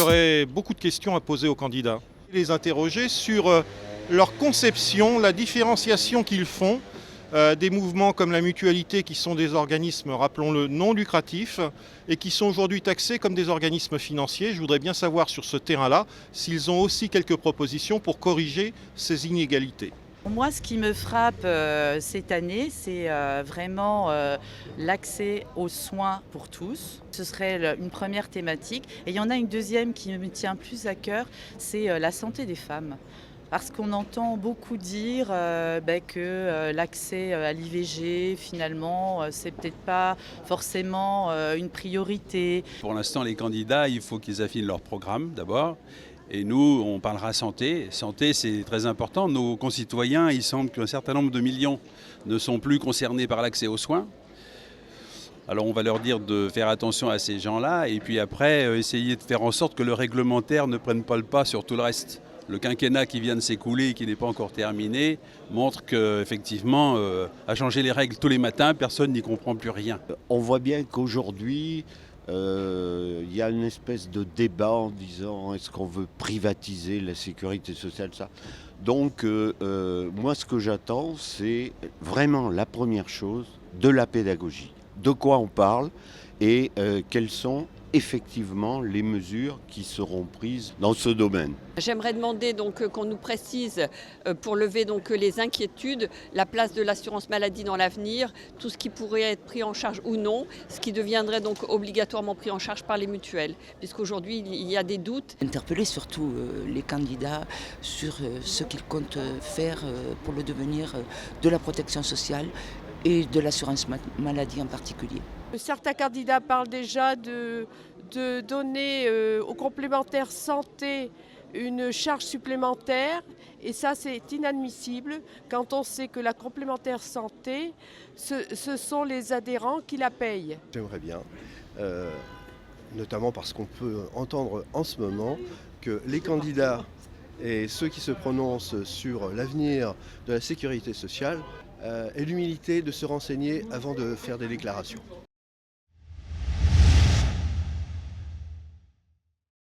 j'aurais beaucoup de questions à poser aux candidats. Les interroger sur leur conception, la différenciation qu'ils font des mouvements comme la mutualité qui sont des organismes, rappelons-le, non lucratifs et qui sont aujourd'hui taxés comme des organismes financiers. Je voudrais bien savoir sur ce terrain-là s'ils ont aussi quelques propositions pour corriger ces inégalités. Moi, ce qui me frappe cette année, c'est vraiment l'accès aux soins pour tous. Ce serait une première thématique. Et il y en a une deuxième qui me tient plus à cœur, c'est la santé des femmes. Parce qu'on entend beaucoup dire que l'accès à l'IVG, finalement, c'est peut-être pas forcément une priorité. Pour l'instant, les candidats, il faut qu'ils affinent leur programme d'abord. Et nous, on parlera santé. Santé, c'est très important. Nos concitoyens, il semble qu'un certain nombre de millions ne sont plus concernés par l'accès aux soins. Alors on va leur dire de faire attention à ces gens-là et puis après, essayer de faire en sorte que le réglementaire ne prenne pas le pas sur tout le reste. Le quinquennat qui vient de s'écouler et qui n'est pas encore terminé montre qu'effectivement, à changer les règles tous les matins, personne n'y comprend plus rien. On voit bien qu'aujourd'hui, il y a une espèce de débat en disant est-ce qu'on veut privatiser la sécurité sociale, ça. Donc moi ce que j'attends, c'est vraiment la première chose, de la pédagogie. De quoi on parle et quelles sont effectivement les mesures qui seront prises dans ce domaine. J'aimerais demander donc qu'on nous précise pour lever donc les inquiétudes, la place de l'assurance maladie dans l'avenir, tout ce qui pourrait être pris en charge ou non, ce qui deviendrait donc obligatoirement pris en charge par les mutuelles, puisqu'aujourd'hui il y a des doutes. Interpeller surtout les candidats sur ce qu'ils comptent faire pour le devenir de la protection sociale et de l'assurance maladie en particulier. Certains candidats parlent déjà de donner aux complémentaires santé une charge supplémentaire et ça c'est inadmissible quand on sait que la complémentaire santé, ce sont les adhérents qui la payent. J'aimerais bien, notamment parce qu'on peut entendre en ce moment que les candidats et ceux qui se prononcent sur l'avenir de la sécurité sociale aient l'humilité de se renseigner avant de faire des déclarations.